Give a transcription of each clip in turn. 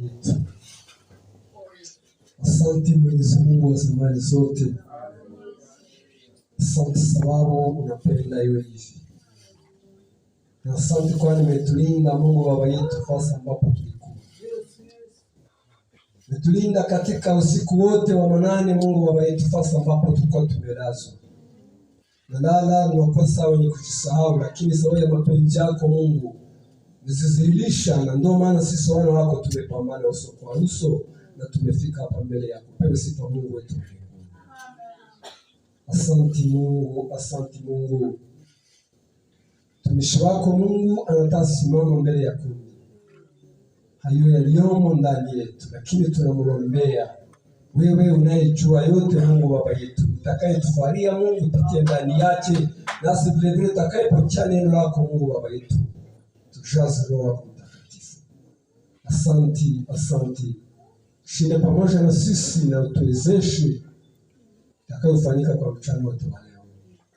yetu. Asante Mwenyezi Mungu wa zamani zote. Asante sababu unapenda iwe hivi. Na asante kwa umetulinda Mungu Baba yetu fasa ambapo tulikuwa. Umetulinda katika usiku wote wa manane Mungu Baba yetu fasa ambapo tulikuwa tumelazwa. Nalala unakosa wenye kujisahau, lakini sababu ya mapenzi yako Mungu umezizilisha, na ndio maana sisi wana wako tumepambana uso kwa uso na tumefika hapa mbele yako. Pewe sifa Mungu wetu. Asante Mungu, asante Mungu. Mtumishi wako Mungu anataka simama mbele ya kundi. Hayo yaliyomo ndani yetu, lakini tunamwombea wewe unayejua yote Mungu Baba yetu. Utakayetufaria Mungu tutie ndani yake, nasi vile vile tutakayepokea neno lako Mungu Baba yetu. Tujaze Roho wako Mtakatifu. Asante, asante. Shinde pamoja na sisi na utuwezeshe itakayofanyika kwa mchana wote wa leo.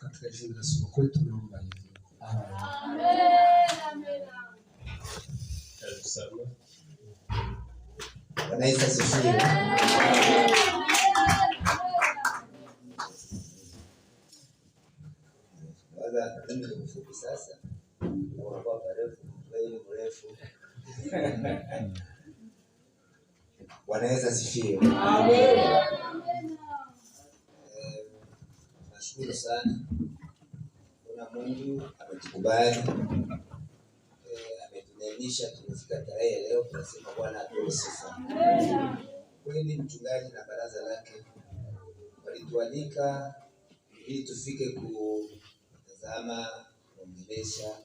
Katika jina la Yesu kwetu tunaomba hivi. Amen. Amen. Bwana Yesu asifiwe. Baada ya ndio mfupi sasa. Unakuwa mrefu. Bwana Yesu asifiwe. Amen. Nashukuru sana. Kuna Mungu ametukubali. Ametuneemesha tumefika tarehe leo, tunasema Bwana apewe sifa. Amen. Kweli mchungaji na baraza lake walitualika ili tufike kutazama, kuongelesha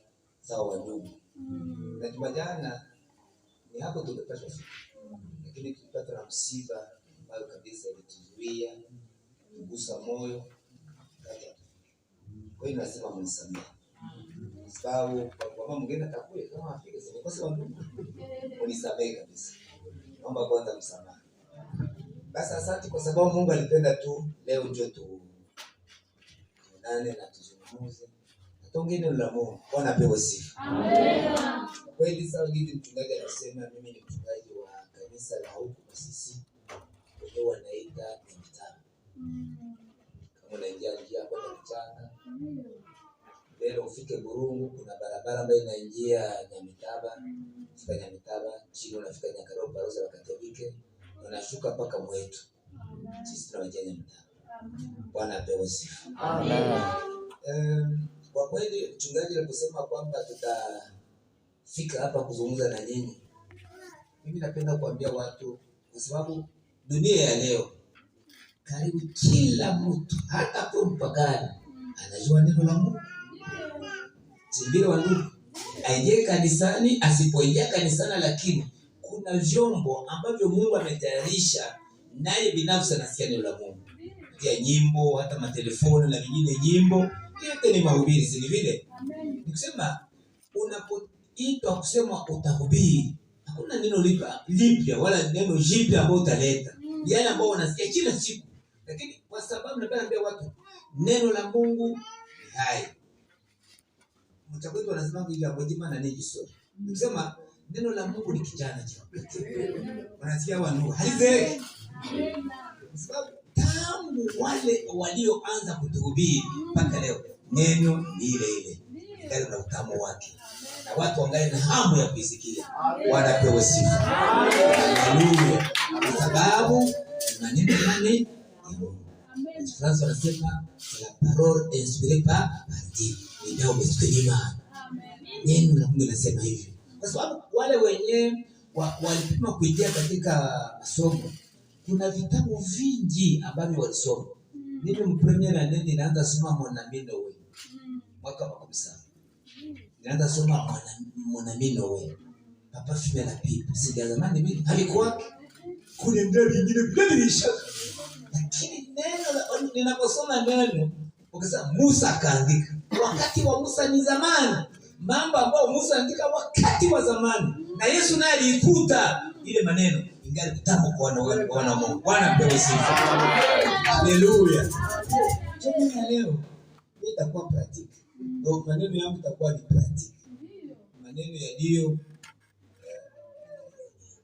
sawa ndugu. Na Jumajana ni hapo tumepata fika. Lakini tulipata na msiba ambayo kabisa ilituzuia, kugusa moyo. Kwa hiyo nasema mnisamehe. Sababu kwa mama mwingine atakuja kama afike sema kwa sababu mnisamehe kabisa. Naomba kwanza msamaha. Basi asante kwa sababu Mungu alipenda tu leo njoo tu nane na tuzungumze. Tuongee neno la Mungu. Bwana apewe sifa. Amen. Kwa hiyo sasa hivi mchungaji anasema mimi ni mchungaji wa kanisa la huku na sisi ndio wanaita Nyamitaba. Kama unaingia hapo na mchanga. Leo ufike Burungu, kuna barabara ambayo inaingia Nyamitaba. Fika Nyamitaba, chini unafika Nyakaro Baroza wa Katolike, unashuka mpaka Mwetu. Sisi tunawajia Nyamitaba. Bwana apewe sifa. Amen. Kwa kweli mchungaji aliposema kwamba tutafika hapa kuzungumza na nyinyi, mimi napenda kuambia watu kwa sababu dunia ya leo karibu kila mtu hata kwa mpagani anajua neno la Mungu. Sivile wa ndugu aingie kanisani asipoingia kanisani, lakini kuna vyombo ambavyo Mungu ametayarisha naye binafsi anasikia neno la Mungu. Pia nyimbo, hata matelefoni na vingine nyimbo, yote ni mahubiri, si vile? Nikisema unapoitwa kusema utahubiri, hakuna neno lipya wala neno jipya ambalo utaleta. Yale ambao unasikia kila siku. Lakini kwa sababu napenda watu neno la Mungu ni hai. Mtakwetu wanasema hivi amojima na nini sio. Nikisema neno la Mungu ni kijana cha. Wanasikia wanu haize. Sababu tangu wale walioanza kutuhubiri mpaka leo neno ni ile. Ndio na utamu wake. Na watu wangae na hamu ya kuisikia. Wanapewa sifa. Haleluya. Kwa sababu maneno yale Fransa anasema la parole inspirée par Dieu. Ndio umesikia. Neno la Mungu linasema hivi. Kwa sababu wale wenyewe walipima kuingia katika masomo, kuna vitabu vingi ambavyo walisoma. Mimi mpremier na nini naanza soma Mwanamino wewe. Mwaka wa 17. Naanza soma Mwanamino wewe. Papa Fime na Pipe. Sija zamani mimi alikuwa kule ndio vingine vilisha. Lakini neno ninaposoma neno ukisema Musa kaandika. Wakati wa Musa ni zamani. Mambo ambayo Musa andika wakati wa zamani. Na Yesu naye alikuta ile maneno ingali kitabu kwa wana Mungu. Bwana apewe sifa. Haleluya. Jamii ya leo itakuwa practical. Ndio maneno yangu itakuwa ni practical. Maneno yaliyo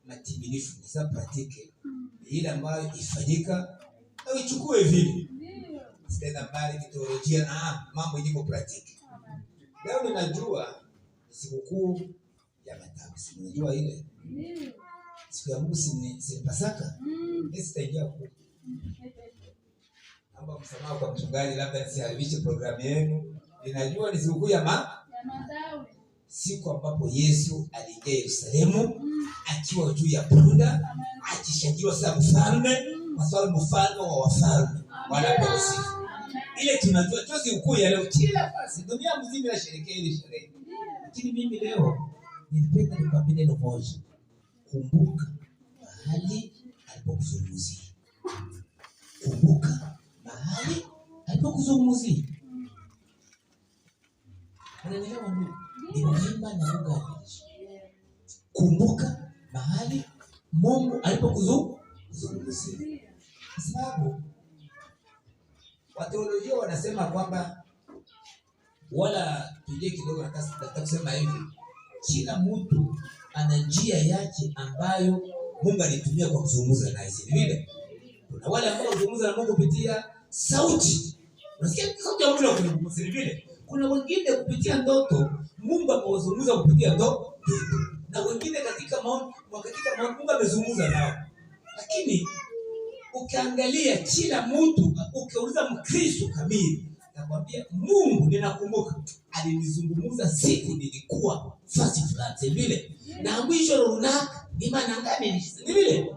matimilifu, sasa pratique ile ambayo ifanyika na ichukue vile. Sitenda mbali kitolojia na mambo yiko pratique. Leo ninajua sikukuu ya matawi. Unajua ile? Siku ya Mungu si Pasaka. Sitaingia huko. Naomba msamaha kwa mchungaji, labda nisiharibishe programu yenu. Ninajua ni sikukuu ya matawi. Siku ambapo Yesu aliingia Yerusalemu akiwa juu ya punda, akishangiwa sasa mfalme wa wafalme. Wanapewa sifa. Ile tunajua tu sikukuu ya leo, kila fasi dunia mzima inasherehekea ile sherehe. Lakini mimi leo nilipenda nikwambie neno moja. Kumbuka mahali alipokuzungumzia. Kumbuka mahali alipokuzungumzia. Unanielewa ndugu? Ninaimba na lugha hizi. Kumbuka mahali Mungu alipokuzungumzia. Kwa sababu wateolojia wanasema kwamba, wala tuje kidogo nataka kusema hivi, kila mtu ana njia yake ambayo Mungu alitumia kwa kuzungumza naye. Si vile? Kuna wale ambao huzungumza na Mungu kupitia sauti. Unasikia sauti ya Mungu kuzungumza, si vile? Kuna wengine kupitia ndoto, Mungu amewazungumza kupitia ndoto. Na wengine katika maono Mungu amezungumza nao. Lakini ukiangalia kila mtu, ukiuliza Mkristo kamili, nakwambia Mungu ninakumbuka alinizungumza siku nilikuwa fasi fulani vile. Na mwisho runaka ni maana ngani ni vile.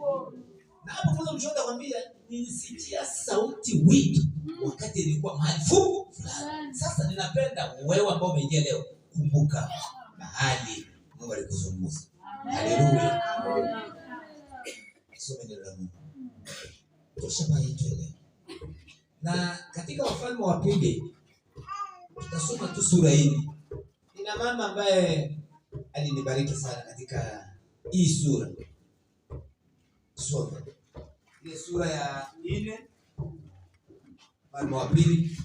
Na hapo kwanza mshoda nakwambia nilisikia sauti wito wakati nilikuwa mahali fulani. Sasa ninapenda wewe ambao umeingia leo, kumbuka mahali Mungu alikuzungumza. Haleluya. Soma neno la Mungu. Tushama yetu leo. Na katika Wafalme wa Pili tutasoma tu sura hii. Nina mama ambaye alinibariki sana katika hii sura. Soma ile sura ya 4, Wafalme wa Pili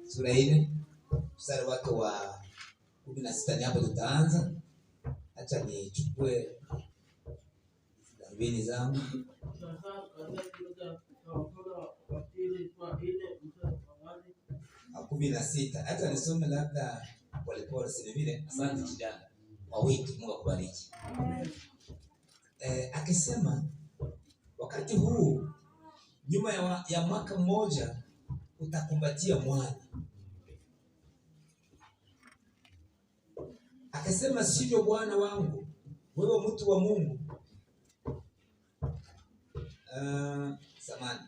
sura 4 mstari wake wa 16. Ni hapo tutaanza. Acha nichukue darubini zangu. Kumi na sita. Hata nisome labda polepole, si vile. Asante kijana kwa wiki, Mungu akubariki. Akisema wakati huu nyuma ya mwaka mmoja utakumbatia mwana. Akasema sivyo bwana wangu, wewe mtu wa Mungu. Samani.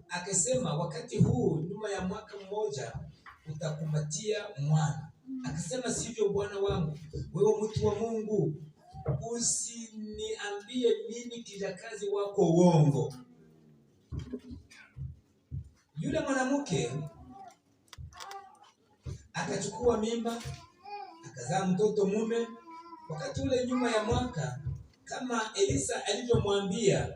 Akasema wakati huu nyuma ya mwaka mmoja utakumbatia mwana. Akasema sivyo bwana wangu, wewe mtu wa Mungu, usiniambie mimi kijakazi wako uongo. Yule mwanamke akachukua mimba, akazaa mtoto mume. Wakati ule nyuma ya mwaka, kama Elisa alivyomwambia,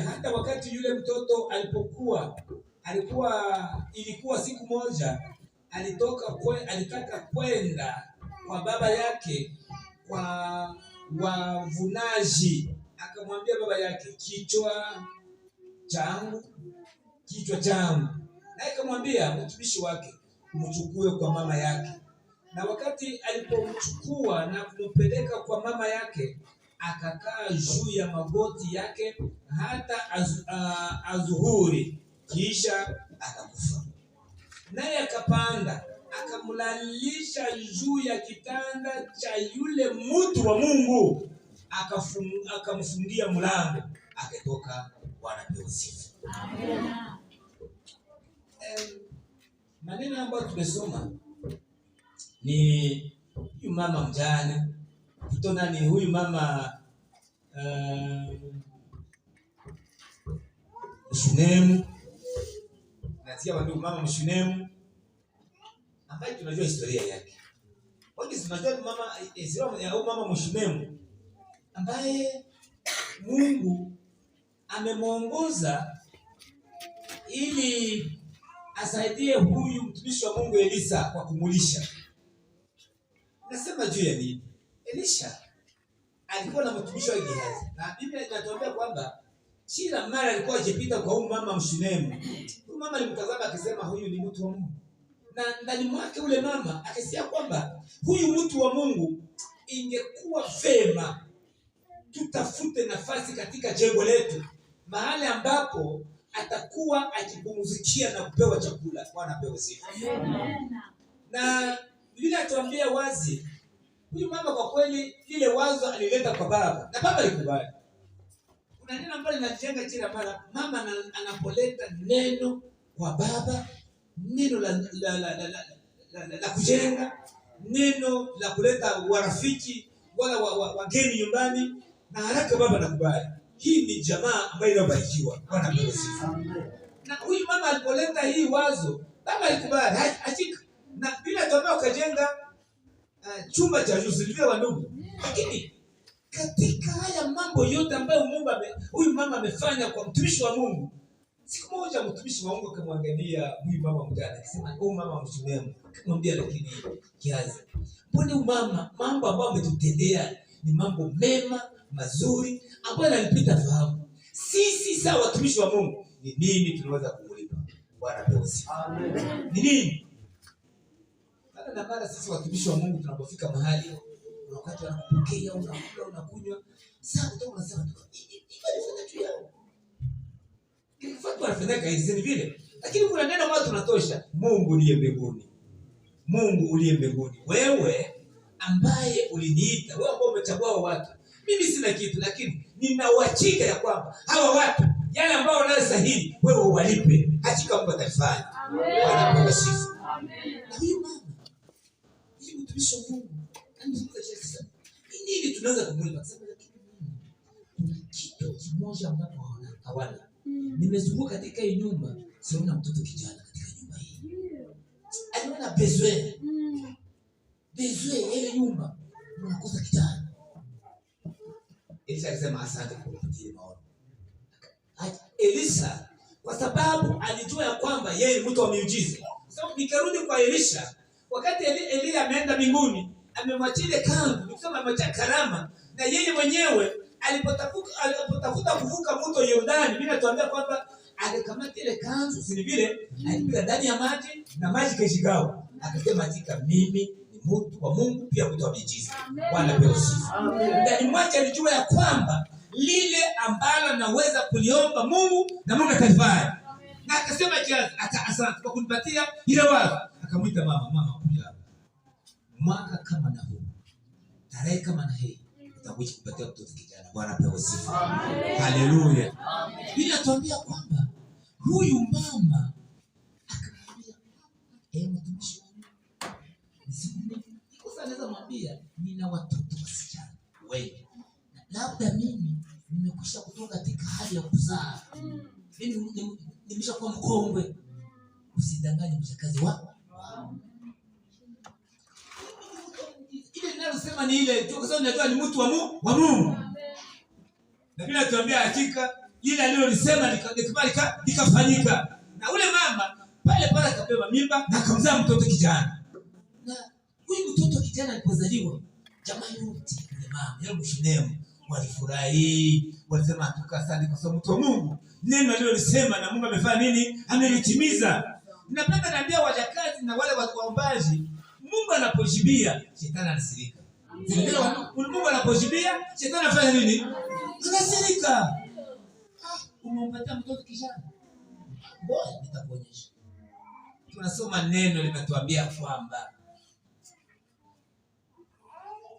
hata wakati yule mtoto ilikuwa siku moja, alitaka kwenda kwa baba yake kwa wavunaji. Akamwambia baba yake, kichwa changu. Naye akamwambia mtumishi wake umchukue kwa mama yake. Na wakati alipomchukua na kumpeleka kwa mama yake, akakaa juu ya magoti yake hata adhuhuri, kisha akakufa. Naye akapanda akamlalisha juu ya kitanda cha yule mtu wa Mungu, akamfungia mlango, akatoka. Bwana pewe sifa. Amen. Maneno ambayo tumesoma ni huyu mama mjane, kutona ni huyu mama Mshunemu. Nasikia wandugu mama Mshunemu ambaye tunajua historia yake. Wengi tunajua mama Mshunemu ambaye Mungu amemwongoza ili asaidie huyu mtumishi wa Mungu Elisa kwa kumulisha. Nasema juu ya nini? Elisha alikuwa na mtumishi wa Gehazi. Na Biblia inatuambia kwamba kila mara alikuwa akipita kwa huyu mama Mshunemu. Huyu mama alimtazama akisema huyu ni mtu wa Mungu. Na ndani mwake ule mama akasikia kwamba huyu mtu wa Mungu ingekuwa vema tutafute nafasi katika jengo letu, mahali ambapo atakuwa akipumzikia na kupewa chakula. Bwana apewe sifa. Na Biblia inatuambia wazi, huyu mama kwa kweli lile wazo alileta kwa baba, na baba alikubali. Kuna neno ambalo linajenga kila mara, mama anapoleta neno kwa baba, neno la kujenga, neno la kuleta warafiki wala wageni nyumbani, na haraka baba anakubali. Hii ni jamaa ambayo inabarikiwa. Bwana apewe sifa. Na huyu mama alipoleta hii wazo, baba alikubali. Hakika. Na bila toba ukajenga chumba cha Yusufu wa ndugu. Lakini katika haya mambo yote ambayo huyu mama amefanya kwa mtumishi wa Mungu, siku moja mtumishi wa Mungu akamwangalia huyu mama mjane, akisema huyu mama Mshunemu, akamwambia lakini Gehazi, mbona huyu mama mambo ambayo ametutendea ni mambo mema mazuri ambayo yanapita fahamu. Sisi sawa watumishi wa Mungu, ni nini tunaweza kumlipa? Bwana apewe sifa. Amen. Ni nini? Na mara sisi watumishi wa Mungu tunapofika mahali, wakati wanakupokea, unakula, unakunywa, sasa utaona unasema ifanye tu yao. Kifuatu wanafanya hizi ni vile. Lakini kuna neno ambalo tunatosha, Mungu uliye mbinguni. Mungu uliye mbinguni. Wewe ambaye uliniita, wewe ambao umechagua watu. Mimi sina kitu, lakini nina uhakika ya kwamba hawa watu yale ambao wanastahili wewe uwalipe. Hakika Mungu atalifanya. Bwana apewe sifa. Amen. Na huyu mama, huyu mtumishi wa Mungu, anazungumza sasa. Nini tunaweza kumlipa? Sababu kuna kitu kimoja ambapo hawana. Nimezunguka katika hii nyumba, siona mtoto kijana katika nyumba hii. Aliona besoin. Besoin ile nyumba, unakosa kijana. Elisha alisema asante kwa kupitia maono. Elisha kwa sababu alijua ya kwamba yeye ni mtu wa miujiza. Sasa nikarudi kwa Elisha, wakati Elia ameenda mbinguni, amemwachia kanzu, nikisema amemwachia karama, na yeye mwenyewe alipotafuta kuvuka mto Yordani, mimi natuambia kwamba alikamata ile kanzu, si vile alipiga ndani ya maji na maji kashigawa. Akasema hakika mimi ni mtu wa Mungu, pia mtu wa miujiza. Bwana apewe sifa. Ndani mwake alijua ya kwamba lile ambalo naweza kuliomba Mungu na Mungu atalifanya. Na akasema kiasi, asante kwa kunipatia ile wazo. Akamwita mama kuja hapa. Mwaka kama na huu, tarehe kama na hii, utakuja kupatia mtoto kijana. Bwana apewe sifa. Haleluya. Bila tuambia kwamba huyu mama akamwambia, mtumishi wangu, niko sana naweza mwambia nina watoto wasichana wengi. Labda mimi nimekwisha kutoka katika hali ya kuzaa. Mimi nimeshakuwa mkongwe. Usidanganye mchakazi wako. Ile ninalosema ni ile tu, kwa sababu najua ni mtu wa Mungu. Na bila tuambia hakika ile alilolisema likafanyika. Na ule mama pale akapewa mimba na akamzaa mtoto kijana. Na huyu mtoto kijana alipozaliwa, jamaa yote ile mama, yule Mshunemu walifurahi, walisema tukasali kwa sababu mtu wa Mungu. Neno alilolisema na Mungu amefanya nini? Amelitimiza. Ninapenda naambia wajakazi na wale waombaji, Mungu anapojibia, shetani anasirika. Mungu anapojibia, shetani anafanya nini? Anasirika. Umempatia mtoto kijana. Ngoja nitakuonyesha. Tunasoma neno limetuambia kwamba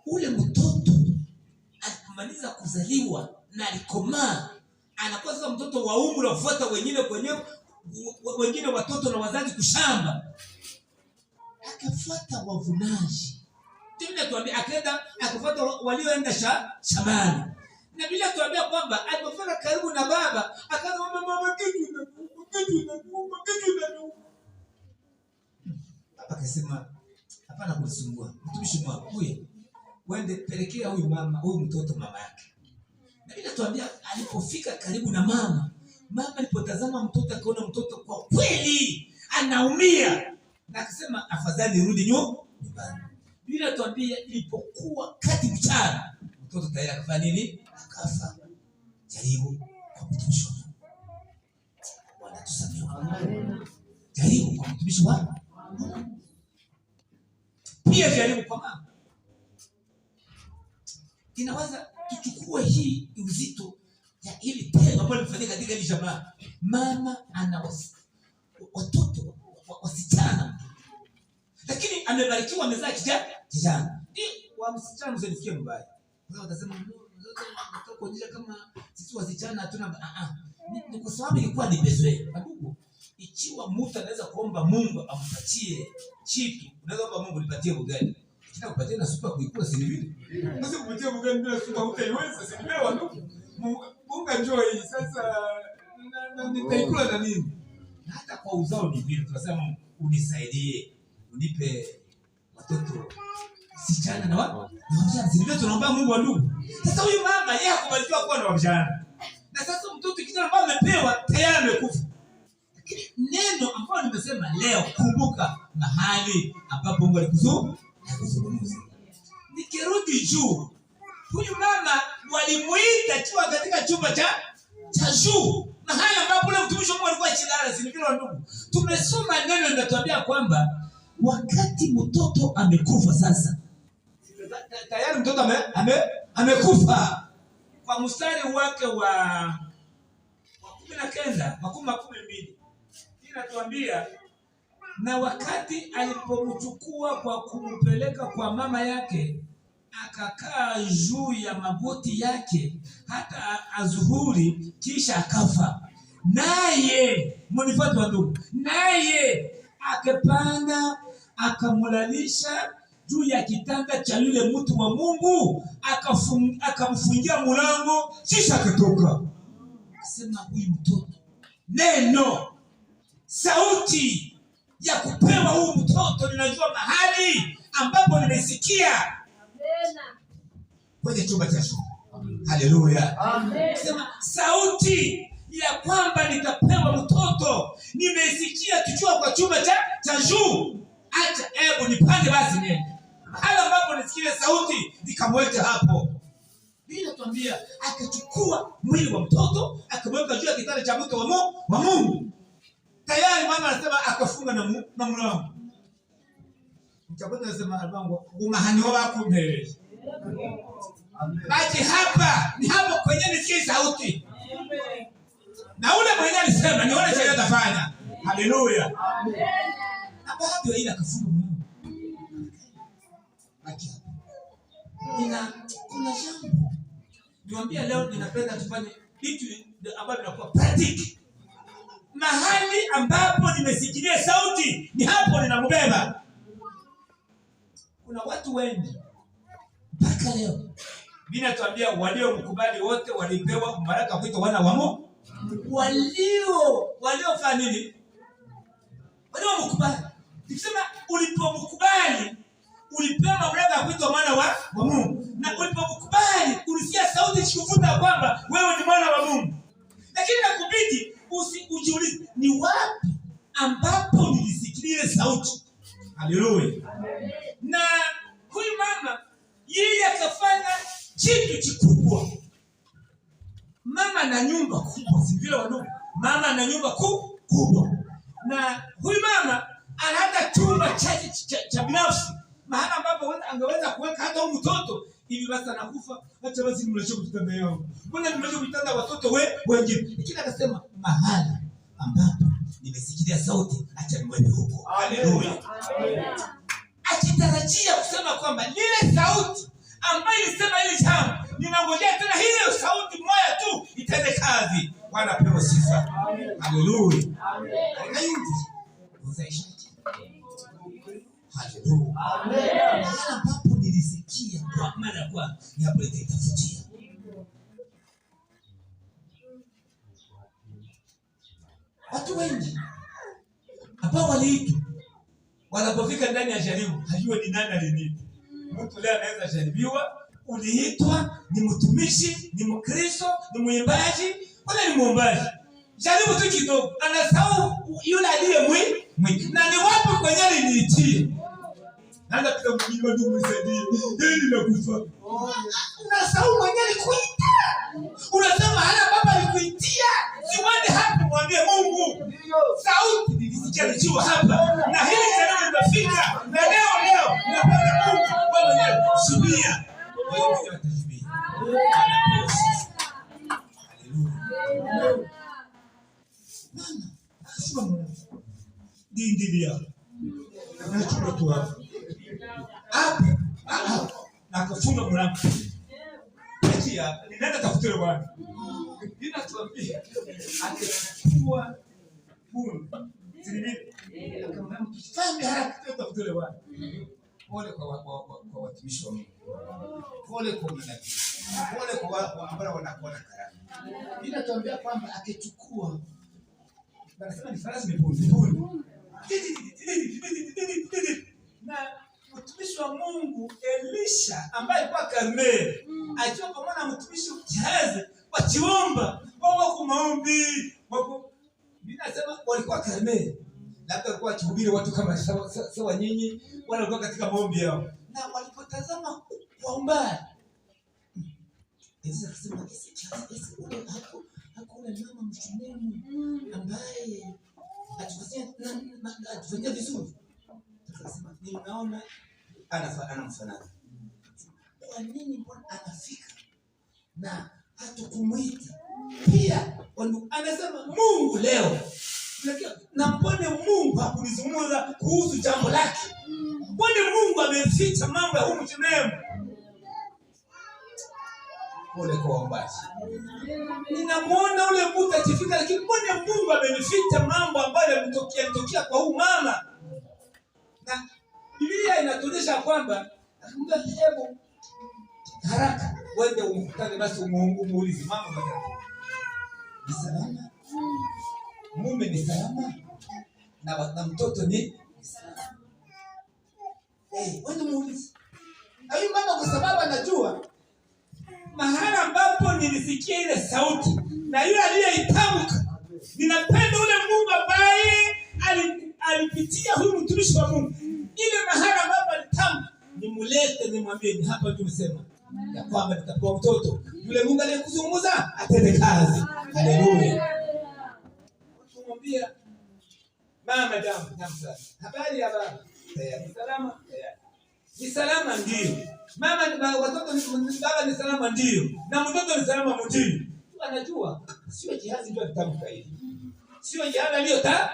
ule mtoto alimaliza kuzaliwa na alikomaa, anakuwa sasa mtoto wa umri wafuata wengine watoto na wazazi kushamba. Akafuata wavunaji. Biblia tuambia akaenda akafuata walioenda shambani. Na Biblia tuambia kwamba alipofika karibu na baba, akaanza mama kitu na baba akasema hapana kunisumbua. Mtumishi wangu huyu, wende pelekea huyu mtoto mama yake. Na Biblia tuambia alipofika karibu na mama alipotazama mtoto akaona mtoto kwa kweli anaumia. Na akasema afadhali rudi nyumbani. Biblia tuambia ilipokuwa kati mchana, mtoto tayari akafanya nini? Akafa. Jaribu kwa mtumishi wa Mungu. Bwana tusamehe. Amen. Jaribu kwa mtumishi wa Mungu. Pia jaribu kwa mama. Inaweza tuchukue hii uzito ya ili tendo ambalo limefanyika katika hili jamaa. Mama ana watoto wasichana, lakini amebarikiwa, amezaa kijana. Wa msichana msinifikie mbaya. Wao watasema mtoto kuonyesha kama sisi wasichana hatuna. Ni kwa sababu ilikuwa ni bezwe. Ndugu, ikiwa mtu anaweza kuomba Mungu ampatie kitu, unaweza kuomba Mungu nipatie ugali. Kina kupatia na supa kuikula si vile. Sasa kupatia ugali bila supa hutaiweza, si vile wa ndugu. Mungu njoo hii sasa nitaikula na nini? Na hata kwa uzao ni vile. Tunasema unisaidie, unipe watoto sichana na wajana. Si vile tunaomba Mungu wa ndugu. Sasa huyu mama yeye hakubaliwa kuwa na wajana. Na sasa mtoto kijana ambaye amepewa tayari amekufa. Lakini neno ambalo nimesema leo, kumbuka mahali ambapo Mungu alikuzungumza. Nikirudi juu, huyu mama walimuita chua katika chumba cha juu, mahali ambapo ule mtumishi wa Mungu alikuwa chilala. Si vile ndugu. Tumesoma neno linatuambia kwamba wakati mtoto amekufa sasa. Tayari mtoto amekufa. Kwa mstari wake wa 19, 12. Inatuambia na wakati alipomchukua kwa kumpeleka kwa mama yake, akakaa juu ya magoti yake hata adhuhuri, kisha akafa. Naye mnifuate wa ndugu, naye akapanda akamlalisha juu ya kitanda cha yule mtu wa Mungu, akamfungia mlango, kisha akatoka. Akasema huyu mtoto, neno sauti ya kupewa huyu mtoto, ninajua mahali ambapo nimesikia. Amen. Kwenye chumba cha shule. Haleluya. Amen. Sema sauti ya kwamba nitapewa mtoto nimesikia tukiwa kwa chumba cha juu. Acha hebu nipande basi nene. Mahali ambapo nisikie sauti nikamweka hapo. Bila tuambia akachukua mwili wa mtoto akamweka juu ya kitanda cha mtu wa Mungu. Tayari mama anasema akafunga na mlango. Mchapoti anasema albango umahani wako mbele. Basi hapa ni hapo kwenye nisikie sauti. Na ule mwenye alisema nione chenye atafanya. Haleluya. Amen. Na baada ya ile akafunga mlango. Baki hapo. Kuna jambo. Niwaambia leo ninapenda tufanye kitu ambacho tunakuwa practical. Mahali ambapo nimesikia sauti ni hapo ninambeba. Kuna watu wengi mpaka leo binatuambia waliomkubali wote walipewa baraka kuitwa wana wa Mungu. Waliofanya nini? Waliomkubali. Nikisema ulipomkubali ulipewa mamlaka kuitwa mwana wa Mungu. Na ulipomkubali ulisikia sauti ikikuvuta kwamba wewe ni mwana wa Mungu. Lakini nakubidi ujiulize ni wapi ambapo nilisikia sauti. Haleluya. Na huyu mama yeye akafanya kitu kikubwa. Mama na nyumba kubwa, si vile wandugu. Mama na nyumba kubwa. Na huyu mama ana hata chumba cha binafsi. Mahali ambapo angeweza kuweka hata huyu mtoto. Hivi basi anakufa, acha basi nimlete kitanda yangu. Mbona nimlete kitanda watoto wengine? Lakini akasema mahali ambapo nimesikia sauti, acha niweke huko. Haleluya. Akitarajia kusema kwamba ile sauti ambayo ilisema ile jambo, ninangojea tena ile sauti moja tu itende kazi. Bwana apewe sifa. Haleluya. Amen. Haleluya. Amen. Mahali ambapo nilisikia kwa mara ya kwanza ni hapo nitafutia. Watu wengi ambao waliitwa wanapofika ndani ya jaribu hajua ni nani aliniita. Mtu leo anaweza jaribiwa, uliitwa, ni mtumishi, ni Mkristo, ni mwimbaji, wala ni muombaji. Jaribu tu kidogo, anasahau yule aliye mwingi. Na ni wapi kwenye aliniitia? Naanza kuta mjinga ndio mnisaidie. Nini nakufa? Unasahau mwenyewe alikuita. Unasema hana baba alikuitia. Siwende hapo mwambie Mungu. Sauti nilisikia nikiwa hapa. Na hili tena limefika. Na leo napenda Mungu kwa mwenyewe. Subia. Wewe mwenyewe utasubia. Haleluya. Mama, asema dindilia. Nachukua tu hapo. Hapo. Na kufunga mlango. Achia, ninaenda tafutia bwana. Ninatuambia akachukua fungu. Zilivile. Akamwambia fanya haraka tafutia bwana. Pole kwa watumishi wa Mungu. Pole kwa manabii. Pole kwa ambao wanakuwa na karama. Ninatuambia kwamba akichukua wanasema ni farasi mipuni. Na mtumishi wa Mungu Elisha ambaye kwa Karmeli akiwa pamoja na mtumishi Gehazi wakiomba wao kwa maombi wako ninasema walikuwa Karmeli labda walikuwa wakihubiri watu kama sawa nyinyi wala walikuwa katika maombi yao na walipotazama kwa mbali Elisha akasema hakuna mama mshunemu ambaye atufanyia vizuri. Akasema ninaona anamfanana. Kwa nini mbona anafika na hatukumuita? Pia anasema Mungu leo. Na mbona Mungu hakunizungumza kuhusu jambo lake? Mbona Mungu ameficha mambo ya huyu mshunemu? Pole kwa waombaji. Ninamuona ule mtu akifika lakini mbona Mungu amenificha mambo ambayo yametokea kwa huyu mama? Na Biblia inatuonyesha kwamba akamwambia hebu haraka uende umkutane basi umuulize mama matatu. Ni salama? Mume ni salama? Na mtoto ni salama? Wewe muulize. Huyu mama kwa sababu anajua mahala ambapo nilisikia ile sauti na yule aliyeitamka. Ninapenda ule Mungu ambaye alipitia huyu mtumishi wa Mungu. Ile mahala ambapo alitamka nimulete nimwambie ni hapa tumesema ya kwamba nitakuwa mtoto. Yule Mungu aliyekuzungumza atende kazi. Haleluya. Tumwambia mama damu sana. Habari ya baba. Ni salama? Ni salama ndio. Mama watoto ni baba ni salama ndio. Na mtoto ni salama ndio. Anajua sio Gehazi ndio alitamka hivi. Sio Gehazi aliyota.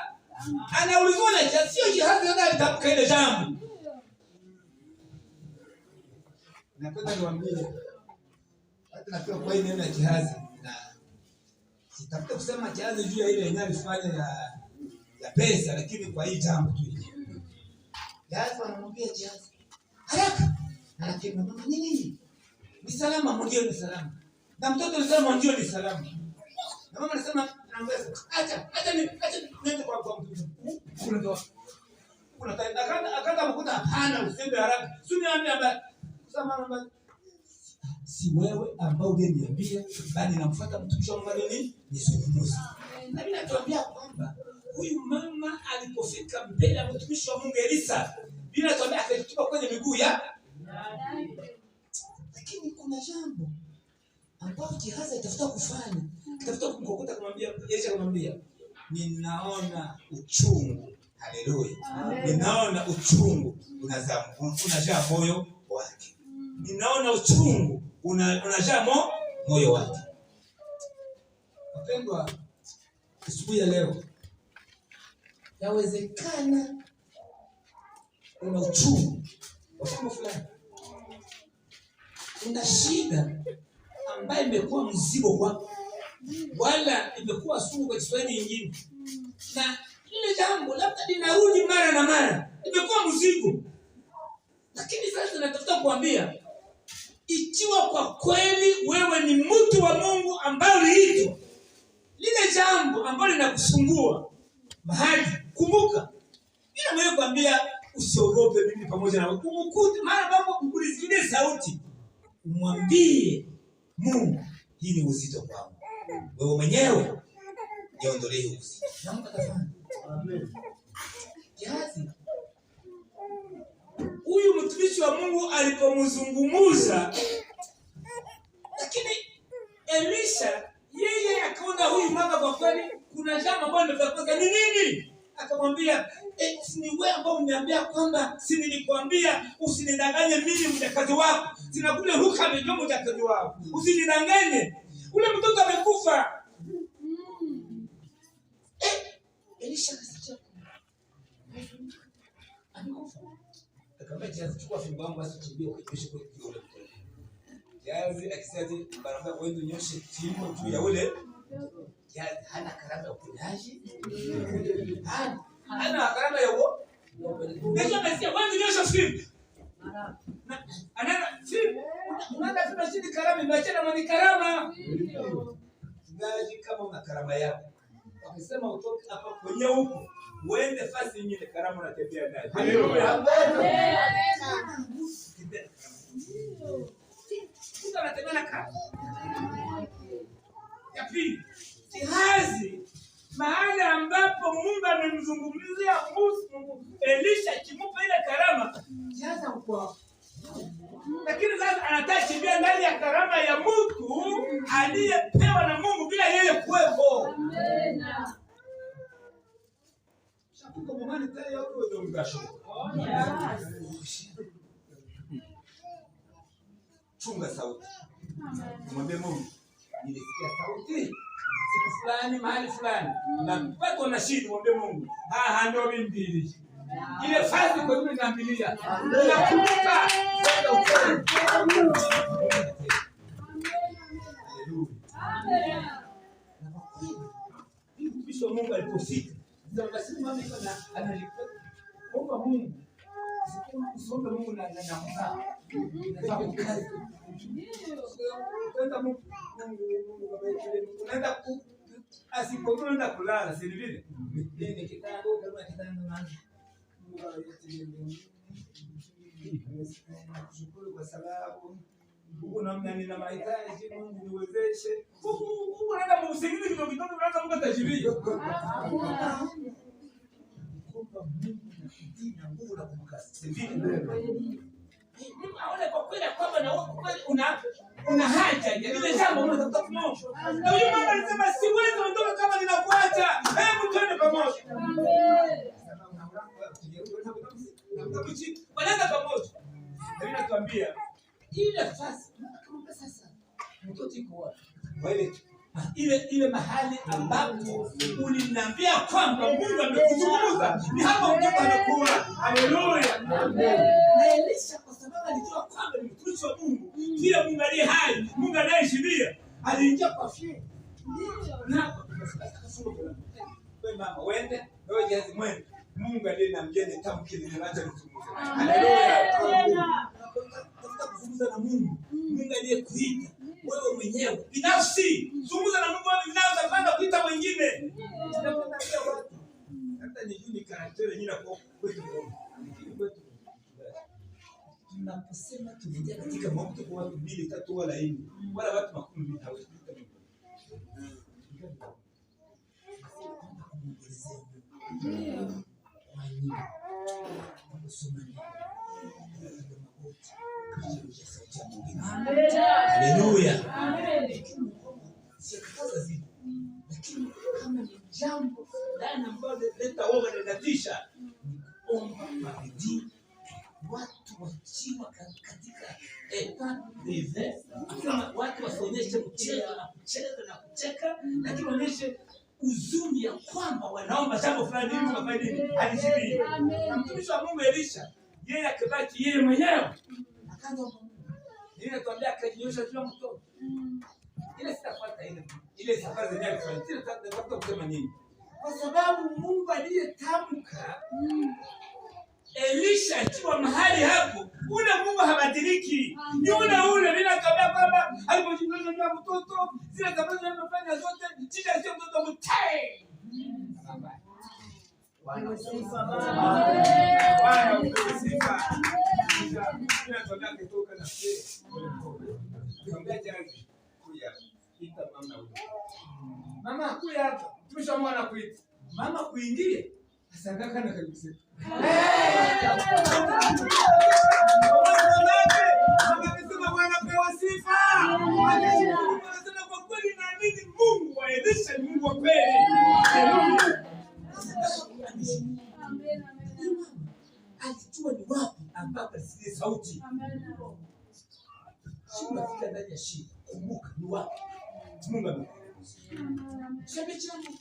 Anaulizwa na sio Gehazi ndio alitamka ile jambo. Napenda niwaambie hata napewa kwa hii neno ya Gehazi na sitafuta kusema Gehazi juu ya ile yenyewe alifanya ya pesa lakini kwa hii jambo tu hili. Gehazi anamwambia Gehazi haraka. Lakini mama nini? Ni salama ndio ni salama. Na mtoto ni salama ndio ni salama. Na mama anasema anaongeza acha niende kwa mtoto. Kuna ndo. Kuna akaanza mkuta hapana usiende haraka. Suniambia sasa mama si wewe ambao unaniambia bali namfuata mtumishi wa Mungu nini? Nisungumuze. Na mimi natuambia kwamba huyu mama alipofika mbele ya mtumishi wa Mungu Elisa, bila natuambia akatupa kwenye miguu ya lakini kuna jambo ambalo Gehazi atafuta kufanya. Atafuta kumkokota kumwambia Elisha kumwambia ninaona uchungu. Haleluya. Ninaona uchungu unajaa moyo wake. Ninaona uchungu unajaa moyo wake. Wapendwa, asubuhi ya leo yawezekana una uchungu wa jambo fulani. Una shida ambayo imekuwa mzigo kwako, wala imekuwa sumu kwa Kiswahili nyingine, na ile jambo labda linarudi mara na mara, imekuwa mzigo. Lakini sasa natafuta kuambia, ikiwa kwa kweli wewe ni mtu wa Mungu ambaye uliitwa, lile jambo ambalo linakusumbua mahali, kumbuka, bila mwenye kuambia usiogope mimi pamoja na wewe. Kumkuti mara ambapo kukulisikia sauti, umwambie Mungu, hii ni uzito kwangu. Wewe mwenyewe niondolee uzito. Na Mungu atafanya. Amen. Kiasi. Huyu huyu mtumishi wa Mungu alipomzungumuza, lakini Elisha yeye akaona huyu mama kwa kweli kuna jambo ambalo limefanyika. Ni nini? Akamwambia, ni wewe ambao uniambia kwamba si nilikwambia usinidanganye mimi mjakazi wako. Sina kule ruka mjomo mjakazi wako. Usinidanganye. Ule mtoto amekufa. Elisha akasikia. Amekufa. Akamwambia chukua fimbo yangu basi kimbia ukaipishe kwa yule mtoto. Jazi akisema barabara wewe nyoshe fimbo juu ya ule. Jazi hana karama ya uponyaji. Hana karama ya uo. Ndio amesikia wewe nyosha fimbo. Anaenda fimbo. Unaenda fimbo chini karama imechana mwenye karama. Ngaji kama una karama yako. Wakisema utoke hapa kwenye huko. Uende fasi nyingine karama unatembea nayo. Haleluya. Amen. Mungu anatembea na karama. Ya pili, Gehazi mahali ambapo Mungu amemzungumzia Elisha kimupa ile karama, Gehazi hakuwa. Lakini sasa anataka kuingia ndani ya karama ya mtu aliyepewa na Mungu bila yeye kuwepo. Amen. Kwa maana tayari wao ndio mgasho. Chunga sauti. Mwambie Mungu, nilisikia sauti siku fulani mahali fulani. Na mpaka na shida mwambie Mungu. Ndio mbili. Ile fasi kwa mimi naambilia. Nakumbuka kwenda ukeni. Haleluya. Amen. Mtumishi wa Mungu alipofika ndio basi mama iko na analikuwa omba Mungu. Usombe Mungu na msaa. Kazi. Kwenda Mungu unaenda asipokwenda kulala si vile. Ni kitando kama kitando maana. Shukuru kwa sababu Mungu namna nina mahitaji, Mungu niwezeshe. Mungu unaenda msingizi kidogo kidogo unaanza Mungu atajibiria. Kumpa Mungu na nguvu na kumkasi. Mungu aone kwa kweli kwamba na wewe kweli una haja ile jambo unatafuta Mungu. Na huyo mama alisema siwezi ondoka kama ninakuacha. Hebu twende pamoja. Amen. Wanaenda pamoja. Ndio natuambia ile fasi sasa mtoto iko wapi? Ile mahali ambapo uliniambia kwamba Mungu amekuzungumza ni hapo mtoto anakuwa. Haleluya. Amen. Na Elisha kwa sababu alijua kwamba ni mtumishi wa Mungu, kila Mungu aliye hai, Mungu anayeshiria, aliingia kwa fie. Na wewe mama uende, wewe Gehazi mwende. Mungu aliye na mgeni tamki linaacha kuzungumza. Haleluya. Tafuta kuzungumza na Mungu. Mungu aliyekuita wewe mwenyewe binafsi. Zungumza na Mungu wewe binafsi hapana kuita mwingine. Tunapenda pia watu. Hata ni juni karakter nyingine kwa kwetu. Tunaposema tunaingia katika mambo kwa watu 2 3 wala 4 wala watu 10 hawezi kuita Mungu. Haleluya. Amen. Sikataza zipo. Lakini kama ni jambo ndani ambalo leta woga na natisha, omba mabidi watu wachiwa katika kama watu wasionyeshe mchezo na kucheza na kucheka, lakini waonyeshe uzuni ya kwamba wanaomba jambo fulani ili wafanye nini? Alishibii. Na mtumishi wa Mungu Elisha, yeye akabaki yeye mwenyewe. Akaanza ile tuambia akajiosha kila mtoto. Ile sitafuata ile safari zenyewe alifanya. Sina nataka kusema nini? Kwa sababu Mungu aliyetamka Elisha akiwa mahali hapo, ule Mungu habadiliki. Ni ule bila kabla kwamba alipojifunza na mtoto, zile sababu zinazofanya zote, shida sio mtoto mtae. Bwana sifa. Bwana sifa. Kila tunataka kutoka na sisi. Tuambia jaji kuja ita mama huko. Mama kuja hapa. Tumesha mwana kuita. Mama kuingie. Asanga kana kabisa. Akasema Bwana pewa sifa. Akasema kwa kweli naamini Mungu wa Elisha ni Mungu wa kweli. Haleluya. Alijua ni wapi ambapo asikie sauti. Shida fika ndani ya shida. Kumbuka ni wapi Mungu amekuongoza. Shamba changu.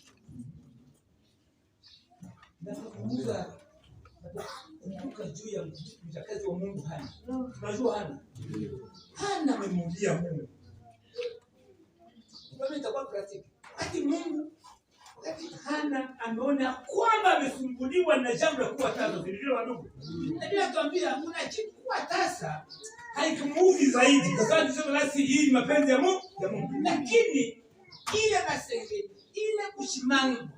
Na kukumbuka juu ya mjakazi wa Mungu Hana. Unajua Hana? Hana amemulia Mungu. Kwa itakuwa praktiki. Wakati Hana ameona kwamba amesumbuliwa na jambo la kuwa tasa, ndio wadogo. Ndio atuambia unachukua tasa haikumuudhi zaidi kwa sababu sio basi hii mapenzi ya Mungu. Lakini ile masenge ile kushimanga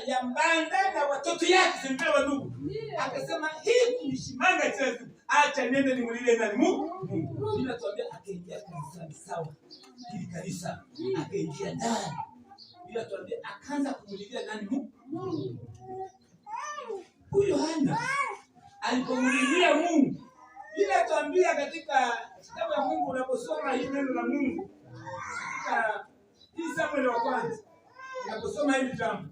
ya mbanda na watoto yake ndio wadogo. Akasema hii kushimanga chetu acha nende nimulile na Mungu. Bila tuambia akaingia kanisani sawa. Hili kanisa akaingia ndani. Bila tuambia akaanza kumulilia nani Mungu. Huyo Hana alipomulilia Mungu. Bila tuambia katika kitabu ya Mungu unaposoma hili neno la Mungu. Katika hii Samueli wa kwanza. Unaposoma hili jambo.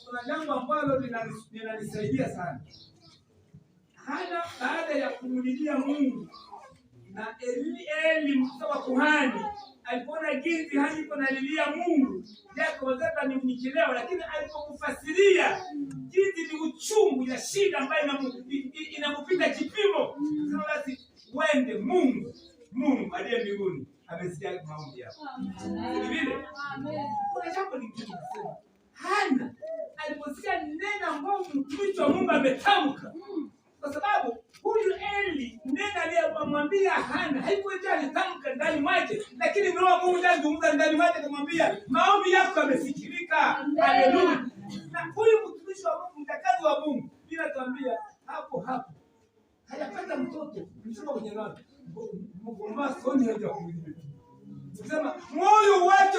Kuna jambo ambalo linanisaidia sana. Hana baada ya kumulilia Mungu na Eli mtawa kuhani alipoona jinsi Hana iko nalilia Mungu yako wazaka ni kileo, lakini alipomfasiria jinsi ni uchungu ya shida ambayo inamupita kipimo, sema basi wende Mungu aliye mbinguni amesikia maombi yako. Vile kuna jambo lingine nasema Hana aliposikia neno ambalo mtumishi wa Mungu ametamka, kwa sababu huyu Eli neno aliyomwambia Hana haikuwa alitamka ndani mwake, lakini roho wa Mungu alizungumza ndani mwake kumwambia maombi yako yamesikilika. Haleluya. Na huyu mtumishi wa Mungu, mtakazi wa Mungu, bila tuambia hapo hayapata mtoto. Msema kwenye neno Mungu soni haja kuuliza. Kusema moyo wake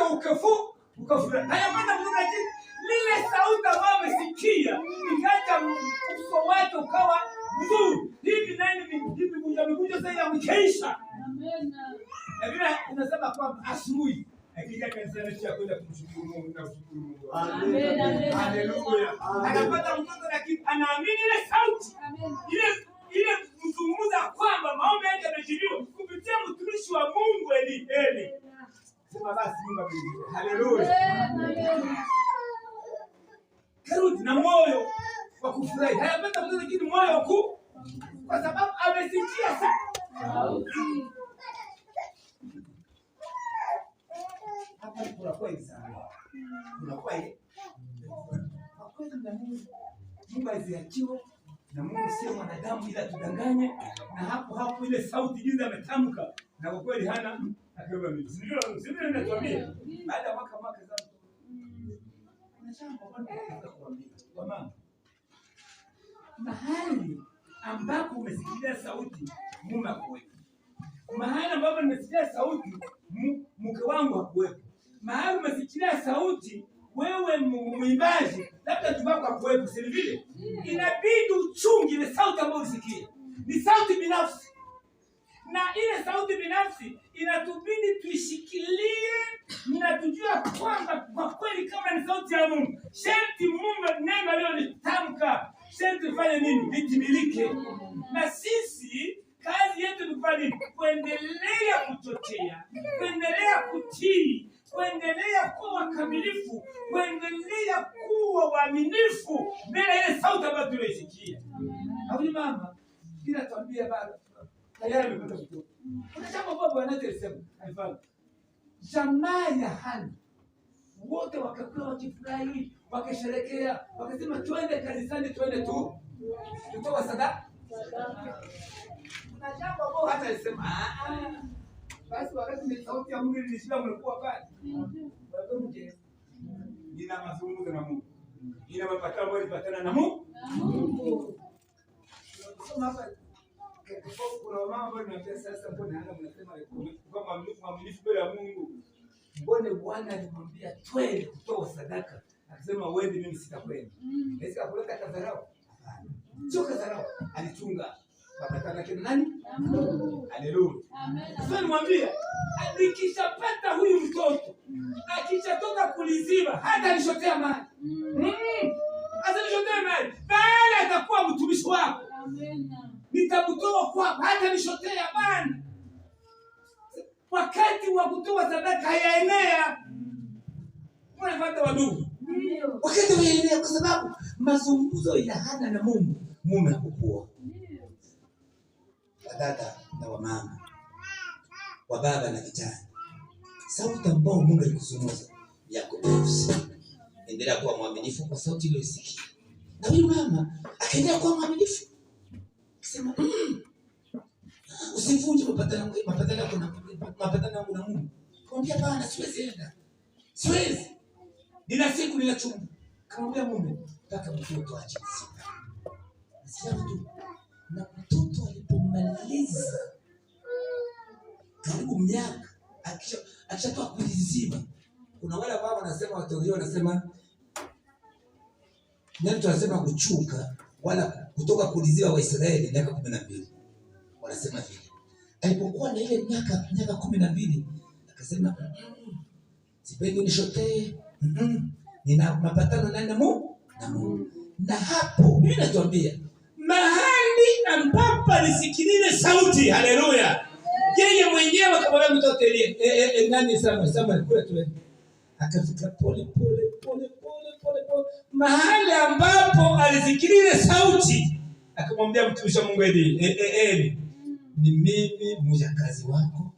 ukafurahi. Hayapata mtoto, lakini lile sauti ambayo amesikia ikaacha uso wake ukawa mzuri. Hivi nani hivi mkuja sasa ya mkeisha. Amen. Na bila unasema kwamba asubuhi akija kanisani cha kwenda kumshukuru Mungu na kushukuru Mungu. Amen. Haleluya. Anapata mtoto lakini anaamini ile sauti. Amen. Ile kuzungumza kwamba maombi yake yamejibiwa kupitia mtumishi wa Mungu Eli. Sema basi Mungu amejibu. Haleluya. Amen. Karudi na moyo wa kufurahi. Hayapata mtoto lakini moyo wa kwa sababu amesikia sauti. Hapa kuna kweli sana. Kuna kweli. Kweli na Mungu aziachiwe na Mungu sio mwanadamu ila tudanganye, na hapo ile sauti jinsi ametamka na kwa kweli Hana akaomba mimi. Sivyo ninatuambia baada ya mwaka za kwa mama mahali ambapo umesikia sauti mume hakuwepo, mahali ambapo nimesikia sauti mke wangu hakuwepo, mahali umesikia sauti wewe muimbaji labda tubako hakuwepo, si vile? Inabidi uchungi ile sauti ambayo usikie. Ni sauti binafsi. Na ile sauti binafsi inatubidi tuishikilie na tujue kwamba kwa kweli kama ni sauti ya Mungu, sharti Mungu neno alilolitamka, sharti fanye nini? Litimilike. Na sisi kazi yetu ni kufanya nini? Kuendelea kuchochea, kuendelea kutii, kuendelea kuwa wakamilifu, kuendelea kuwa waaminifu mbele ile sauti ambayo tunaisikia. Hauni mama, bila tuambia baba tayari amepata mtoto. Kuna jambo ambalo Bwana alisema, alifanya. Jamaa ya Hana wote wakakuwa wakifurahi, wakisherekea, wakasema twende kanisani, twende tu tutoa sadaka. Kuna jambo ambalo hata alisema basi wakati ni sauti ya Mungu ilishinda mlikuwa pale. Bado mje. Nina mazungumzo na Mungu. Nina mapatano ambayo nilipatana na Mungu. Soma hapa. Kuna mama ambao niambia sasa mbona hana mnasema kama mwaminifu mbele ya Mungu. Mbona Bwana alimwambia twende kutoa sadaka. Akasema wewe mimi sitakwenda. Naweza kupeleka tafadhali. Sio kadharau. Alichunga mapatano yake na nani? Haleluya. Sasa nimwambia nikishapata huyu mtoto akishatoka kuliziba hata nishotea mali. Hata nishotea mali. Bali atakuwa mtumishi wako. Nitamtoa kwako hata nishotea bana. Wakati wa kutoa sadaka hayaenea. Unafuata wadugu. Wakati hayaenea kwa sababu mazungumzo ya Hana na Mungu, mume hakukua. Wadada na wamama, wababa na vijana, sauti ambayo Mungu alikuzungumza yako binafsi. Endelea kuwa mwaminifu kwa sauti ile usikie. Na huyu mama akaendelea kuwa mwaminifu. Akisema usivunje mapatano yangu na Mungu. Kumwambia bwana siwezi enda. Siwezi. Nina siku nina chumba. Kamwambia mume, nataka mtoto aje. Sasa tu na mtoto alipomaliza karibu miaka akishatoka kuliziba. Kuna wale ambao wanasema watoto wanasema nani tunasema kuchuka wala kutoka kuliziba Waisraeli miaka 12. Wanasema vile. Alipokuwa na ile miaka 12 akasema sipendi nishotee. Nina mapatano na Mungu. Na hapo mimi natuambia mahali ambapo alisikiliza sauti, haleluya. Yeye mwenyewe akamwambia mtoto Elie, nani Samuel kule tu. Akafika pole. Mahali ambapo alisikiliza sauti, akamwambia mtumishi wa Mungu Eli, ni mimi mjakazi wako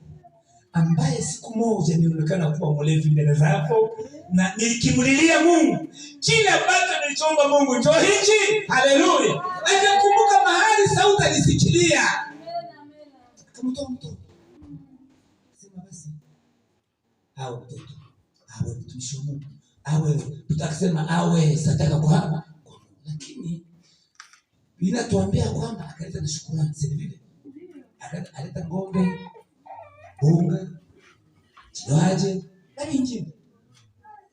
ambaye siku moja nilionekana kuwa mlevi mbele zako na nilikimlilia Mungu. Kile ambacho nilichoomba Mungu njoo hichi. Haleluya. Akakumbuka mahali sauti alisikilia. Akamtoa mtoto. Sema basi. Hao mtoto. Awe mtumishi wa Mungu. Awe tutakasema awe sadaka kwa Mungu. Lakini inatuambia kwamba akaleta na shukrani sasa vile. Aleta ngombe, unga, kinywaji, na vingine.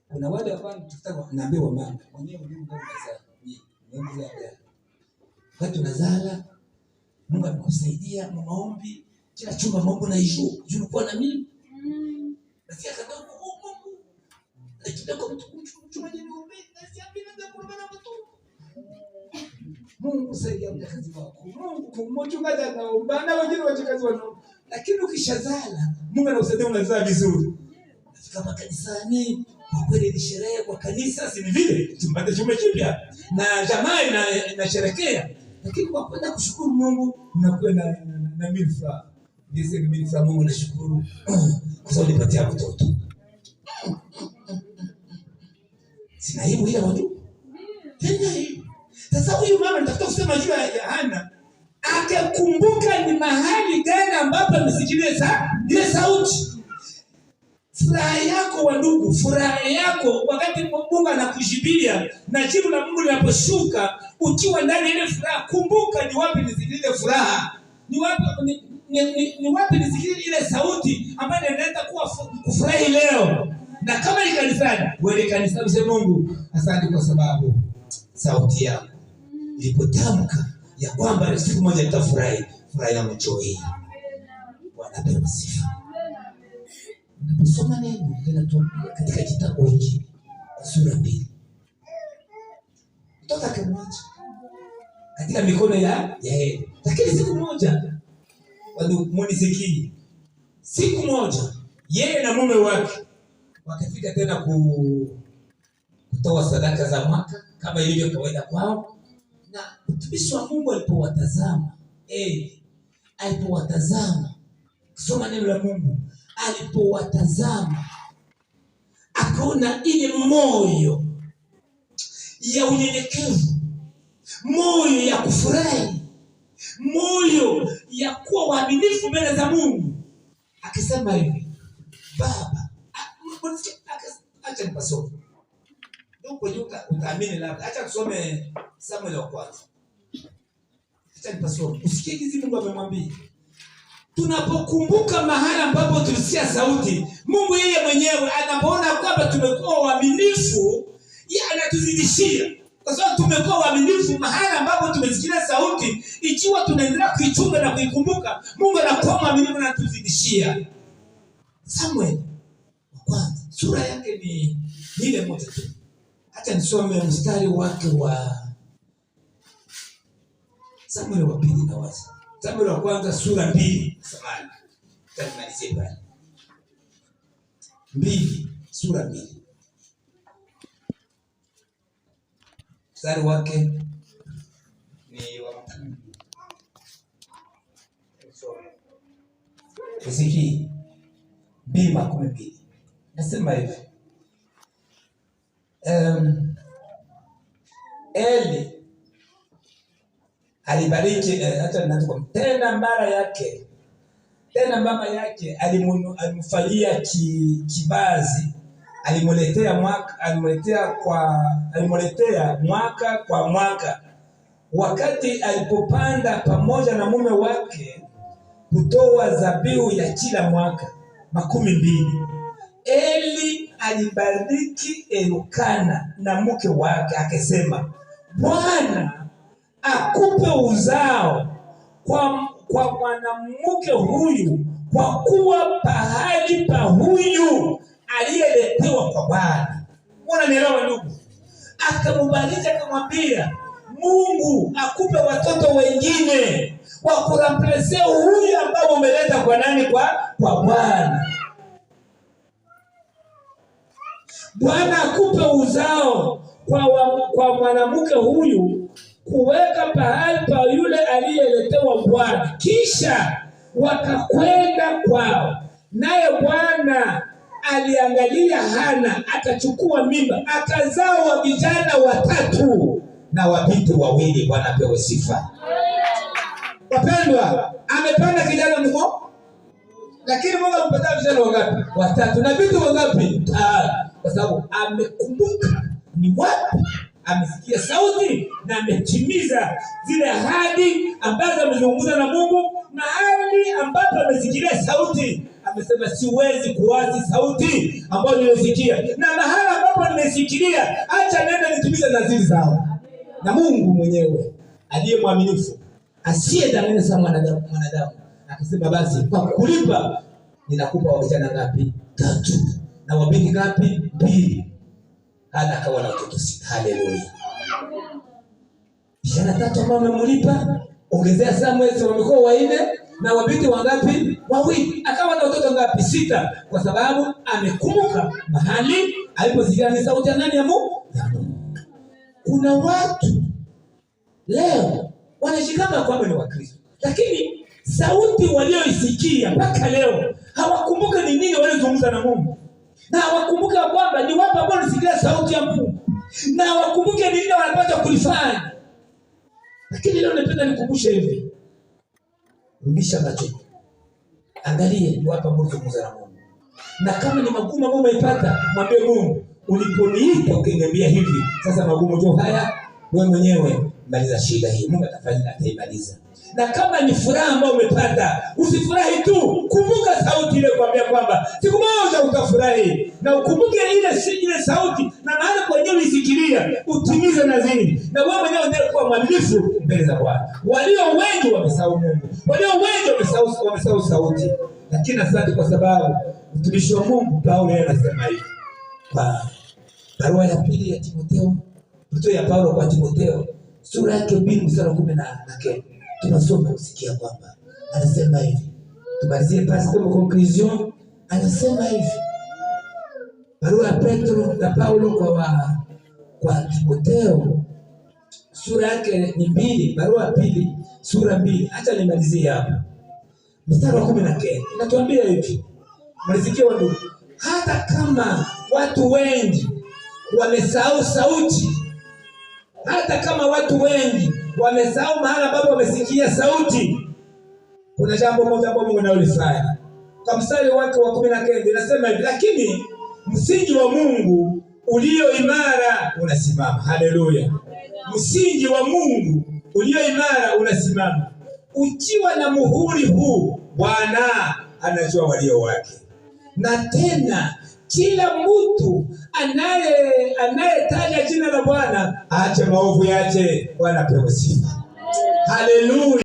Kuna wale ambao tutaka naambia mama, mwenyewe Mungu anaweza Mungu yake. Wakati unazala, Mungu amekusaidia kwa maombi, kila chumba Mungu na ijua, ulikuwa na mimi. Nasikia kadogo Mungu. Na kidogo mtu chumba ni ngombe, nasikia bila ndio kuona mtu. Mungu saidia mjakazi wako. Mungu mchungaji anaomba na wengine wachakazi wanao. Lakini ukishazala, Mungu anakusaidia unazaa vizuri. Nafika makanisani, kwa kweli ni sherehe kwa kanisa, si vile tumpate chumba kipya na jamaa inasherekea. Lakini kwa kwenda kushukuru Mungu unakuwa na milfa. Ndiye milfa Mungu nashukuru kwa sababu nipatia mtoto. Sina hiyo ile watu. Tena hiyo. Sasa huyu mama nitafuta kusema juu ya Hana. Akakumbuka ni mahali gani ambapo amesikiliza ile sauti. Furaha yako wa ndugu, furaha yako wakati Mungu anakujibilia na jibu la Mungu linaposhuka, ukiwa ndani ile furaha, kumbuka ni wapi nisikilize furaha. Ni wapi nisikilize ile sauti ambayo inaleta kuwa kufurahi leo. Na kama ni kanisani, wewe kanisani useme Mungu, asante kwa sababu sauti yako ilipotamka ya kwamba siku moja nitafurahi, furaha yangu njoo hii. Bwana apewe sifa. Naposoma neno linatuambia katika kitabu hiki sura 2. Mtoto akamwacha katika mikono ya Eli. Lakini siku moja munisikie. Siku moja yeye na mume wake wakafika tena kutoa sadaka za mwaka kama ilivyo kawaida kwao. Na mtumishi wa Mungu alipowatazama, alipowatazama, kusoma neno la Mungu, alipowatazama akaona ile moyo ya unyenyekevu, moyo ya kufurahi, moyo ya kuwa waaminifu mbele za Mungu. Akasema hivi, Baba, acha nipasome. Ndio utaamini labda. Acha tusome Samuel wa kwanza. Acha nipasome. Usikie kizi Mungu amemwambia. Tunapokumbuka mahali ambapo tulisikia sauti, Mungu yeye mwenyewe anapoona kwamba tumekuwa waaminifu, yeye anatuzidishia. Kwa sababu tumekuwa waaminifu mahali ambapo tumesikia sauti, ikiwa tunaendelea kuichunga na kuikumbuka, Mungu anakuwa mwaminifu na anatuzidishia. Samuel wa kwanza sura yake ni ile moja tu. Acha nisome mstari wake wa Samuel wa pili na wazi. Samuel wa kwanza sura 2. Samahani. Tutamalizie pale. 2 sura 2. Mstari wake ni wa Ezekiel 2:12. Nasema hivi. Eli alibariki hata ninaanza tena mara yake. Tena mama yake alimfanyia kibazi, alimuletea mwaka kwa mwaka. Wakati alipopanda pamoja na mume wake kutoa dhabihu ya kila mwaka 12, Eli alibariki Elkana na mke wake akisema, Bwana akupe uzao kwa mwanamke huyu, kwa kuwa pahali pa huyu aliyeletewa kwa Bwana. Unanielewa ndugu? Akamubariki akamwambia, Mungu akupe watoto wengine wa kuramplese huyu ambao umeleta kwa nani? Kwa Bwana. Bwana akupe uzao kwa mwanamke huyu, kuweka pahali pa yule aliyeletewa Bwana. Kisha wakakwenda kwao, naye Bwana aliangalia Hana, akachukua mimba, akazaa vijana 3 na wabinti 2. Bwana apewe sifa. Wapendwa, amepanda kijana mmoja, lakini Mungu amepatia vijana wangapi? 3 na binti wangapi? 5. Kwa sababu amekumbuka ni wapi amesikia sauti na ametimiza zile ahadi ambazo amezungumza na Mungu. Mahali ambapo amesikia sauti amesema, siwezi kuasi sauti ambayo nimesikia, na mahali ambapo nimesikia acha nenda nitimize nadhiri zao. Na Mungu mwenyewe aliye mwaminifu, asiyedanganya sana mwanadamu, akasema, basi kwa kulipa ninakupa vijana ngapi? 3 na wabinti ngapi? 2. Hana akawa na watoto 6. Haleluya. Vijana 3 ambao amemlipa, ongezea Samuel wamekuwa 4 na wabinti wangapi? 2. Akawa na watoto ngapi? 6, kwa sababu amekumbuka mahali aliposikia ni sauti ya nani? Ya Mungu. Kuna watu leo wanashikama kwamba ni Wakristo, lakini sauti walioisikia mpaka leo hawakumbuka ni nini walizungumza na Mungu, na hawakumbuka kwamba ni wapi ambao walisikia sauti ya Mungu, na hawakumbuke ni nini wanapaswa kulifanya. Lakini leo napenda nikukumbushe hivi, rudisha macho, angalia ni wapi ambao ulizungumza na Mungu, na kama ni magumu ambayo umeipata, mwambie Mungu, uliponiita ukiniambia hivi, sasa magumu tu haya, wewe mwenyewe maliza shida hii. Mungu atafanya, ataimaliza. Na kama ni furaha ambayo umepata, usifurahi tu, kumbuka sauti ile kuambia kwamba siku moja utafurahi, na ukumbuke ile sauti na maana kwa nini ulisikilia, utimize nadhiri, na wewe mwenyewe endelee kuwa mwaminifu mbele za Bwana. Walio wengi wamesahau Mungu, walio wengi wamesahau sauti, lakini asante kwa sababu mtumishi wa Mungu Paulo anasema hivi kwa barua ya pili ya Timotheo, mtu ya Paulo kwa Timotheo sura yake 2 mstari 10 tunasoma usikia kwamba anasema hivi. Tumalizie pasi kwa conclusion. Anasema hivi, barua ya Petro na Paulo kwa Timotheo sura yake ni 2, barua ya pili sura 2. Acha nimalizie hapa mstari wa 10 inatuambia hivi. Mlisikia ndugu, hata kama watu wengi wamesahau sauti, hata kama watu wengi wamesahau mahali ambapo wamesikia sauti, kuna jambo moja ambalo Mungu analifanya. Kwa mstari wake wa 19 inasema hivi, lakini msingi wa Mungu ulio imara unasimama. Haleluya. Msingi wa Mungu ulio imara unasimama. Ukiwa na muhuri huu, Bwana anajua walio wake. Na tena Kila mtu anayetaja jina la Bwana aache maovu yake, Bwana apewe sifa. Haleluya.